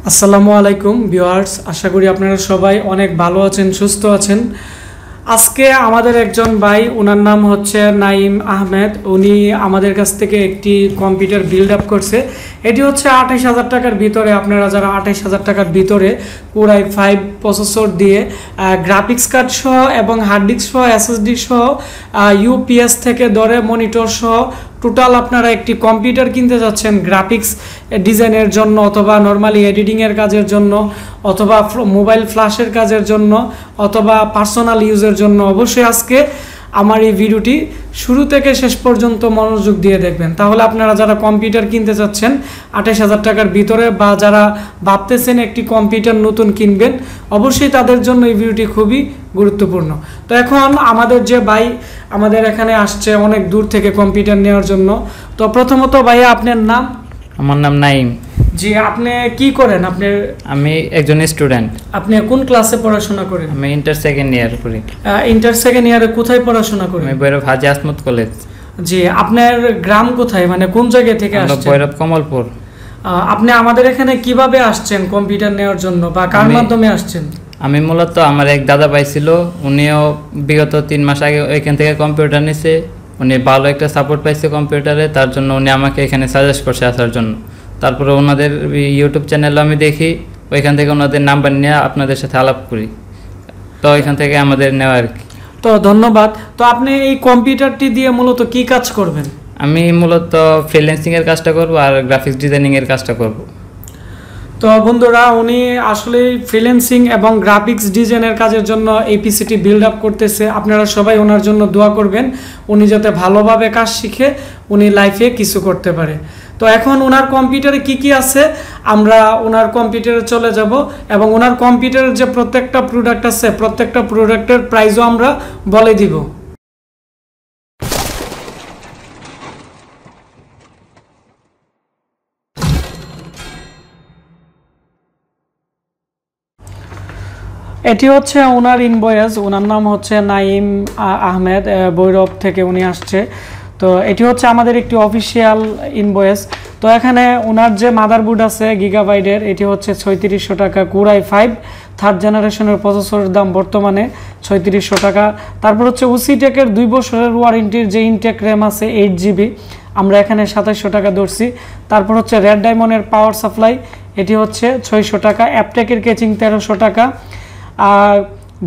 আসসালামু আলাইকুম ভিউয়ার্স, আশা করি আপনারা সবাই অনেক ভালো আছেন, সুস্থ আছেন। আজকে আমাদের একজন ভাই, ওনার নাম হচ্ছে নাইম আহমেদ। উনি আমাদের কাছ থেকে একটি কম্পিউটার বিল্ড আপ করছে। এটি হচ্ছে 28,000 টাকার ভিতরে। আপনারা যারা 28,000 টাকার ভিতরে Core i5 প্রসেসর দিয়ে গ্রাফিক্স কার্ড সহ এবং হার্ড ডিস্ক সহ এসএসডি সহ ইউপিএস থেকে ধরে মনিটর সহ টোটাল আপনারা একটি কম্পিউটার কিনতে যাচ্ছেন গ্রাফিক্স ডিজাইনের জন্য, অথবা নর্মালি এডিটিংয়ের কাজের জন্য, অথবা মোবাইল ফ্ল্যাশের কাজের জন্য, অথবা পার্সোনাল ইউজের জন্য, অবশ্যই আজকে আমার এই ভিডিওটি শুরু থেকে শেষ পর্যন্ত মনোযোগ দিয়ে দেখবেন। তাহলে আপনারা যারা কম্পিউটার কিনতে চাচ্ছেন 28,000 টাকার ভিতরে, বা যারা ভাবতেছেন একটি কম্পিউটার নতুন কিনবেন, অবশ্যই তাদের জন্য এই ভিডিওটি খুবই গুরুত্বপূর্ণ। তো এখন আমাদের যে ভাই আমাদের এখানে আসছে অনেক দূর থেকে কম্পিউটার নেওয়ার জন্য। তো প্রথমত ভাইয়া, আপনার নাম? আমার নাম নাইম। জি, আপনি কি করেন? আমি একজন স্টুডেন্ট। আপনি কোন ক্লাসে পড়াশোনা করেন? আমি ইন্টার সেকেন্ড ইয়ার করি। ইন্টার সেকেন্ড ইয়ারে কোথায় পড়াশোনা করেন? আমি ভৈরব হাজি আসমত কলেজ। জি, আপনার গ্রাম কোথায়, মানে কোন জায়গা থেকে আসছেন? ভৈরব কমলপুর। আপনি আমাদের এখানে কিভাবে আসছেন কম্পিউটার নেওয়ার জন্য, বা কার মাধ্যমে আসছেন? আমি মূলত আমার এক দাদা ভাই ছিল, উনিও বিগত 3 মাস আগে এখান থেকে কম্পিউটার নিছে। উনি ভালো একটা সাপোর্ট পাইছে কম্পিউটারে, তার জন্য উনি আমাকে এখানে সাজেস্ট করছে আসার জন্য। তারপরে ওনাদের ইউটিউব চ্যানেলও আমি দেখি, ওইখান থেকে ওনাদের নাম্বার নিয়ে আপনাদের সাথে আলাপ করি। তো ওইখান থেকে আমাদের নেওয়া আর কি। তো ধন্যবাদ। তো আপনি এই কম্পিউটারটি দিয়ে মূলত কি কাজ করবেন? আমি মূলত ফ্রিল্যান্সিংয়ের কাজটা করব আর গ্রাফিক্স ডিজাইনিংয়ের কাজটা করব। তো বন্ধুরা, উনি আসলে ফ্রিল্যান্সিং এবং গ্রাফিক্স ডিজাইনের কাজের জন্য এই পিসিটি বিল্ড আপ করতেছে। আপনারা সবাই ওনার জন্য দোয়া করবেন, উনি যাতে ভালোভাবে কাজ শিখে উনি লাইফে কিছু করতে পারে। তো এখন ওনার কম্পিউটারে কি কি আছে আমরা ওনার কম্পিউটারে চলে যাব, এবং ওনার কম্পিউটারের যে প্রত্যেকটা প্রোডাক্ট আছে প্রত্যেকটা প্রোডাক্টের প্রাইসও আমরা বলে দিব। এটি হচ্ছে ওনার ইনভয়েস। ওনার নাম হচ্ছে নাইম আহমেদ, ভৈরব থেকে উনি আসছে। তো এটি হচ্ছে আমাদের একটি অফিসিয়াল ইনভয়েস। তো এখানে ওনার যে মাদারবোর্ড আছে গিগাবাইটের, এটি হচ্ছে 3600 টাকা। Core i5 থার্ড জেনারেশনের প্রসেসরের দাম বর্তমানে 3600 টাকা। তারপর হচ্ছে ওসিটেকের 2 বছরের ওয়ারেন্টির যে ইনটেক র্যাম আছে 8GB, আমরা এখানে 2700 টাকা ধরছি। তারপর হচ্ছে রেড ডায়মন্ডের পাওয়ার সাপ্লাই, এটি হচ্ছে 600 টাকা। অ্যাপটেকের কেচিং 1300 টাকা।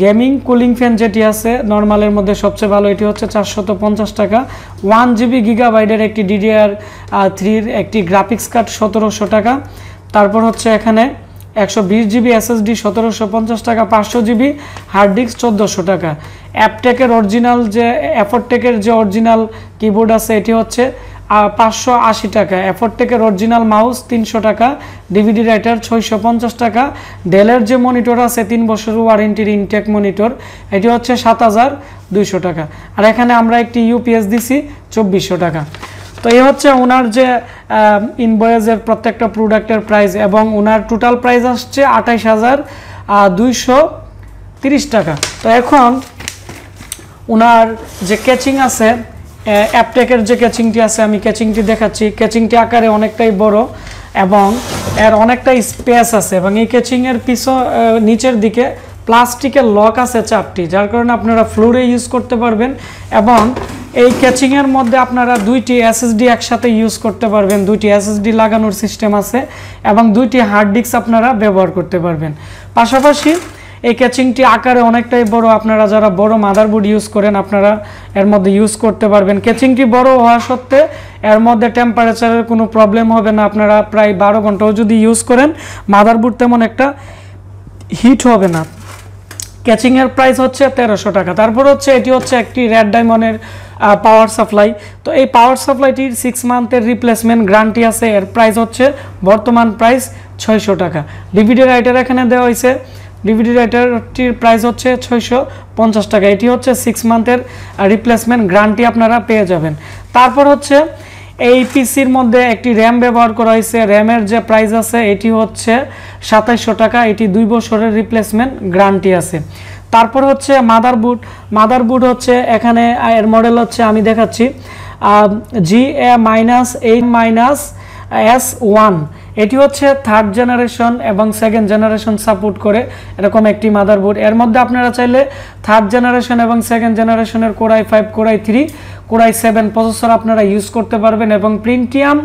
গেমিং কুলিং ফ্যান যেটি আছে নর্মালের মধ্যে সবচেয়ে ভালো, এটি হচ্ছে 450 টাকা। 1GB গিগাবাইটের একটি DDR3 একটি গ্রাফিক্স কার্ড 1700 টাকা। তারপর হচ্ছে এখানে 120GB SSD 1750 টাকা। 500GB হার্ড ডিস্ক 1400 টাকা। অ্যাপটেকের অরিজিনাল যে অ্যাফোরটেকের যে অরিজিনাল কিবোর্ড আছে, এটি হচ্ছে 580 টাকা। অ্যাফোরটেকের অরিজিনাল মাউস 300 টাকা। ডিভিডি রাইটার 650 টাকা। ডেলের যে মনিটর আছে 3 বছরের ওয়ারেন্টির ইনটেক মনিটর, এটি হচ্ছে 7200 টাকা। আর এখানে আমরা একটি ইউপিএস দিছি 2400 টাকা। তো এই হচ্ছে ওনার যে ইনভয়েসের প্রত্যেকটা প্রোডাক্টের প্রাইস, এবং ওনার টোটাল প্রাইস আসছে 28,230 টাকা। তো এখন ওনার যে ক্যাচিং আছে, অ্যাপটেকের যে ক্যাচিংটি আছে, আমি ক্যাচিংটি দেখাচ্ছি। ক্যাচিংটি আকারে অনেকটাই বড় এবং এর অনেকটা স্পেস আছে, এবং এই ক্যাচিংয়ের নিচের দিকে প্লাস্টিকের লক আছে 4টি, যার কারণে আপনারা ফ্লোরে ইউজ করতে পারবেন। এবং এই ক্যাচিংয়ের মধ্যে আপনারা 2টি SSD একসাথে ইউজ করতে পারবেন। 2টি SSD লাগানোর সিস্টেম আছে, এবং 2টি হার্ড ডিস্ক আপনারা ব্যবহার করতে পারবেন। পাশাপাশি এই ক্যাচিংটি আকারে অনেকটাই বড়, আপনারা যারা বড় মাদারবোর্ড ইউজ করেন আপনারা এর মধ্যে ইউজ করতে পারবেন। ক্যাচিংটি বড় হওয়া সত্ত্বে এর মধ্যে টেম্পারেচারের কোনো প্রবলেম হবে না। আপনারা প্রায় 12 ঘন্টাও যদি ইউজ করেন মাদারবোর্ড তেমন একটা হিট হবে না। ক্যাচিংয়ের প্রাইস হচ্ছে 1300 টাকা। তারপর হচ্ছে এটি হচ্ছে একটি রেড ডায়মন্ডের পাওয়ার সাপ্লাই। তো এই পাওয়ার সাপ্লাইটির 6 মান্থের রিপ্লেসমেন্ট গ্যারান্টি আছে। এর প্রাইস হচ্ছে বর্তমান প্রাইস 600 টাকা। ডিভিডি রাইটার এখানে দেওয়া হয়েছে। ডিভিডি রাইটারটির প্রাইস হচ্ছে 650 টাকা। এটি হচ্ছে 6 মান্থের রিপ্লেসমেন্ট গ্যারান্টি আপনারা পেয়ে যাবেন। তারপর হচ্ছে এই পিসির মধ্যে একটি র্যাম ব্যবহার করা হয়েছে। র্যামের যে প্রাইস আছে এটি হচ্ছে 2700 টাকা। এটি 2 বছরের রিপ্লেসমেন্ট গ্যারান্টি আছে। তারপর হচ্ছে মাদারবোর্ড হচ্ছে এখানে এর মডেল হচ্ছে আমি দেখাচ্ছি GA-8-S1। এটি হচ্ছে 3rd জেনারেশন এবং 2nd জেনারেশন সাপোর্ট করে এরকম একটি মাদারবোর্ড। এর মধ্যে আপনারা চাইলে 3rd জেনারেশন এবং 2nd জেনারেশনের Core i5, Core i3, Core i7 processor আপনারা ইউজ করতে পারবেন এবং প্রিন্টিয়াম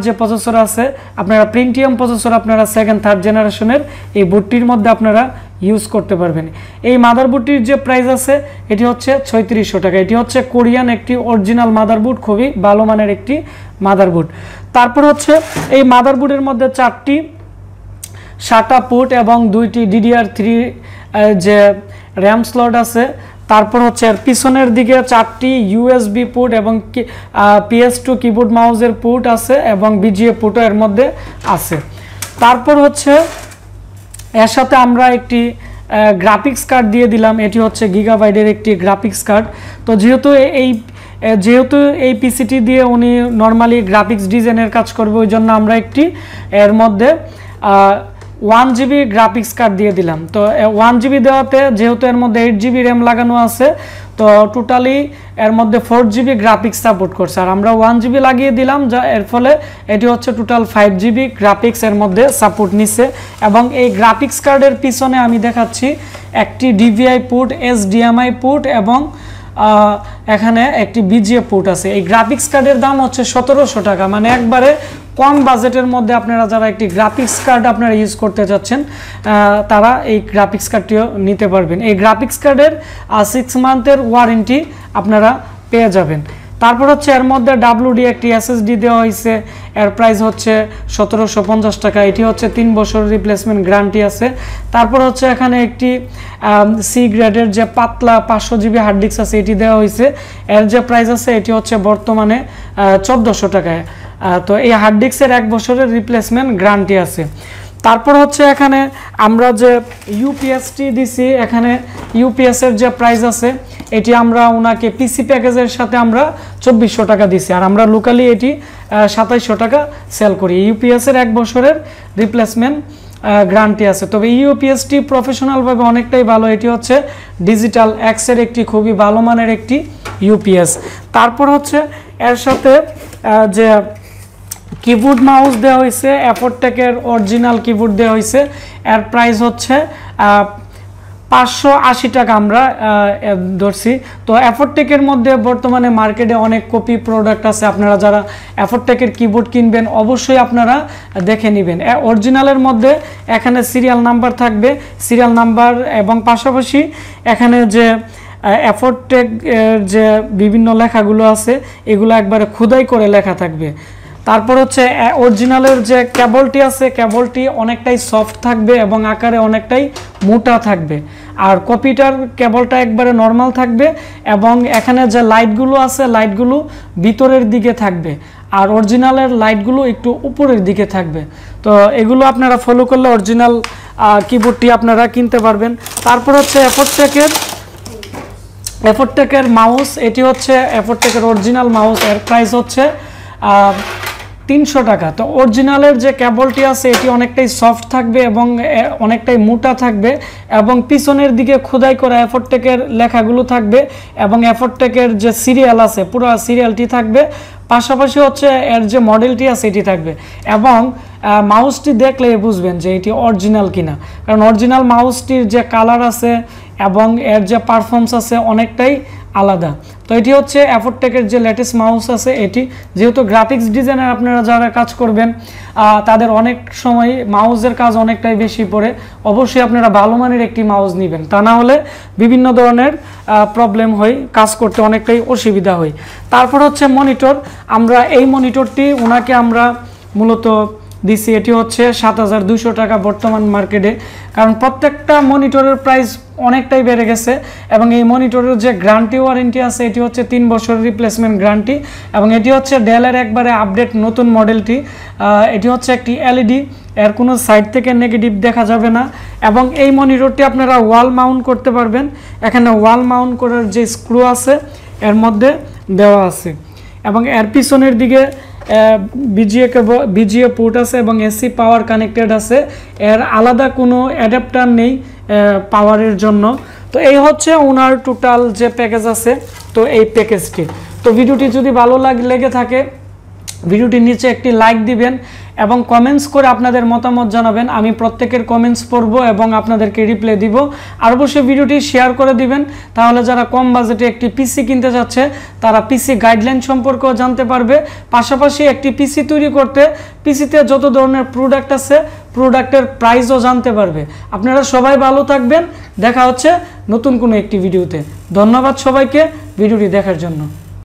যে প্রসেসর আছে আপনারা প্রিন্টিয়াম প্রসেসর আপনারা 2nd 3rd জেনারেশনের এই বোর্ডটির মধ্যে আপনারা ইউজ করতে পারবেন। এই মাদারবোর্ডটির যে প্রাইস আছে এটি হচ্ছে 3600 টাকা। এটি হচ্ছে কোরিয়ান একটি অরিজিনাল মাদারবোর্ড, খুবই ভালো মানের একটি মাদারবোর্ড। তারপর হচ্ছে এই মাদারবোর্ডের মধ্যে 4টি SATA পোর্ট এবং 2টি DDR3 যে র্যাম স্লট আছে। তারপর হচ্ছে এর পিছনের দিকে 4টি USB পোর্ট এবং PS2 কিবোর্ড মাউসের পোর্ট আছে এবং BGA পোর্টও এর মধ্যে আছে। তারপর হচ্ছে এর সাথে আমরা একটি গ্রাফিক্স কার্ড দিয়ে দিলাম। এটি হচ্ছে গিগাবাইটের একটি গ্রাফিক্স কার্ড। তো যেহেতু এই পিসিটি দিয়ে উনি নর্মালি গ্রাফিক্স ডিজাইনের কাজ করবে, ওই জন্য আমরা একটি এর মধ্যে 1GB গ্রাফিক্স কার্ড দিয়ে দিলাম। তো 1GB দেওয়াতে যেহেতু এর মধ্যে 8GB র্যাম লাগানো আছে, তো টোটালি এর মধ্যে 4GB গ্রাফিক্স সাপোর্ট করছে, আর আমরা 1GB লাগিয়ে দিলাম, যা এর ফলে এটি হচ্ছে টোটাল 5GB গ্রাফিক্স এর মধ্যে সাপোর্ট নিছে। এবং এই গ্রাফিক্স কার্ডের পিছনে আমি দেখাচ্ছি একটি DVI পোর্ট, HDMI পোর্ট এবং এখানে একটি BGA পোর্ট আছে। এই গ্রাফিক্স কার্ডের দাম হচ্ছে 1700 টাকা, মানে একবারে কম বাজেটের মধ্যে আপনারা যারা একটি গ্রাফিক্স কার্ড আপনারা ইউজ করতে চাচ্ছেন তারা এই গ্রাফিক্স কার্ডটিও নিতে পারবেন। এই গ্রাফিক্স কার্ডের 6 মান্থের ওয়ারেন্টি আপনারা পেয়ে যাবেন। তারপর হচ্ছে এর মধ্যে WD একটি SSD দেওয়া হয়েছে, এর প্রাইস হচ্ছে 1750 টাকা। এটি হচ্ছে 3 বছর রিপ্লেসমেন্ট গ্যারান্টি আছে। তারপর হচ্ছে এখানে একটি সি গ্রেডের যে পাতলা 500GB হার্ড ডিস্ক আছে, এটি দেওয়া হয়েছে, এর যে প্রাইস আছে এটি হচ্ছে বর্তমানে 1400 টাকায়। তো এই হার্ড ডিস্কের 1 বছরের রিপ্লেসমেন্ট গ্যারান্টি আছে। তারপর হচ্ছে এখানে আমরা যে ইউপিএসটি দিছি, এখানে ইউপিএস এর যে প্রাইস আছে এটি আমরা ওনাকে পিসি প্যাকেজের সাথে আমরা 2400 টাকা দিছি, আর আমরা লোকালি এটি 2700 টাকা সেল করি। ইউপিএস এর 1 বছরের রিপ্লেসমেন্ট গ্যারান্টি আছে। তবে ইউপিএসটি প্রফেশনালভাবে অনেকটাই ভালো। এটি হচ্ছে ডিজিটাল এক্সের একটি খুবই ভালো মানের একটি ইউপিএস। তারপর হচ্ছে এর সাথে যে কিবোর্ড মাউস দেওয়া হয়েছে, অ্যাফোর্টেকের অরিজিনাল কিবোর্ড দেওয়া হয়েছে, এর প্রাইস হচ্ছে 580 টাকা আমরা ধরছি। তো অ্যাফোর্টেকের মধ্যে বর্তমানে মার্কেটে অনেক কপি প্রোডাক্ট আছে, আপনারা যারা অ্যাফোর্টেকের কিবোর্ড কিনবেন অবশ্যই আপনারা দেখে নেবেন। অরিজিনালের মধ্যে এখানে সিরিয়াল নাম্বার থাকবে, সিরিয়াল নাম্বার এবং পাশাপাশি এখানে যে অ্যাফোর্টেক যে বিভিন্ন লেখাগুলো আছে এগুলো একবারে খোদাই করে লেখা থাকবে। তারপর হচ্ছে অরিজিনালের যে কেবলটি আছে, কেবলটি অনেকটাই সফট থাকবে এবং আকারে অনেকটাই মোটা থাকবে, আর কপিটার কেবলটা একবারে নর্মাল থাকবে এবং এখানে যে লাইটগুলো আছে লাইটগুলো ভিতরের দিকে থাকবে, আর অরিজিনালের লাইটগুলো একটু উপরের দিকে থাকবে। তো এগুলো আপনারা ফলো করলে অরিজিনাল কিবোর্ডটি আপনারা কিনতে পারবেন। তারপর হচ্ছে অ্যাফোর্টেকের মাউস, এটি হচ্ছে অ্যাফোর্টেকের অরিজিনাল মাউস, এর প্রাইস হচ্ছে 300 টাকা। তো অরিজিনালের যে কেবলটি আছে এটি অনেকটাই সফট থাকবে এবং অনেকটাই মোটা থাকবে এবং পিছনের দিকে খোদাই করা অ্যাফোর্টেকের লেখাগুলো থাকবে এবং অ্যাফোর্টেকের যে সিরিয়াল আছে পুরো সিরিয়ালটি থাকবে, পাশাপাশি হচ্ছে এর যে মডেলটি আছে এটি থাকবে এবং মাউসটি দেখলে বুঝবেন যে এটি অরিজিনাল কিনা, কারণ অরিজিনাল মাউসটির যে কালার আছে এবং এর যে পারফরমেন্স আছে অনেকটাই আলাদা। তো এটি হচ্ছে অ্যাফোর্টেকের যে লেটেস্ট মাউস আছে এটি। যেহেতু গ্রাফিক্স ডিজাইনার আপনারা যারা কাজ করবেন তাদের অনেক সময় মাউসের কাজ অনেকটাই বেশি পড়ে, অবশ্যই আপনারা ভালো মানের একটি মাউস নেবেন, তা না হলে বিভিন্ন ধরনের প্রবলেম হয়, কাজ করতে অনেকটাই অসুবিধা হয়। তারপর হচ্ছে মনিটর, আমরা এই মনিটরটি ওনাকে আমরা মূলত দিছি, এটি হচ্ছে 7200 টাকা বর্তমান মার্কেটে, কারণ প্রত্যেকটা মনিটরের প্রাইস অনেকটাই বেড়ে গেছে এবং এই মনিটরের যে গ্যারান্টি ওয়ারেন্টি আছে এটি হচ্ছে 3 বছর রিপ্লেসমেন্ট গ্যারান্টি এবং এটি হচ্ছে ডেলের একবারে আপডেট নতুন মডেলটি। এটি হচ্ছে একটি এলইডি, এর কোনো সাইড থেকে নেগেটিভ দেখা যাবে না এবং এই মনিটরটি আপনারা ওয়াল মাউন্ট করতে পারবেন। এখানে ওয়াল মাউন্ট করার যে স্ক্রু আছে এর মধ্যে দেওয়া আছে এবং এর পিছনের দিকে বিজিএ পোর্ট আছে এবং এসি পাওয়ার কানেক্টেড আছে, এর আলাদা কোনো অ্যাডাপ্টার নেই পাওয়ারের জন্য। তো এই হচ্ছে ওনার টোটাল যে প্যাকেজ আছে, তো এই প্যাকেজটি। তো ভিডিওটি যদি ভালো লেগে থাকে ভিডিওটির নিচে একটি লাইক দিবেন এবং কমেন্টস করে আপনাদের মতামত জানাবেন। আমি প্রত্যেকের কমেন্টস পড়ব এবং আপনাদেরকে রিপ্লাই দিব। আর অবশ্যই ভিডিওটি শেয়ার করে দিবেন, তাহলে যারা কম বাজেটে একটি পিসি কিনতে যাচ্ছে তারা পিসি গাইডলাইন সম্পর্কেও জানতে পারবে। পাশাপাশি একটি পিসি তৈরি করতে পিসিতে যত ধরনের প্রোডাক্ট আছে প্রোডাক্টের প্রাইসও জানতে পারবে। আপনারা সবাই ভালো থাকবেন, দেখা হচ্ছে নতুন কোনো একটি ভিডিওতে। ধন্যবাদ সবাইকে ভিডিওটি দেখার জন্য।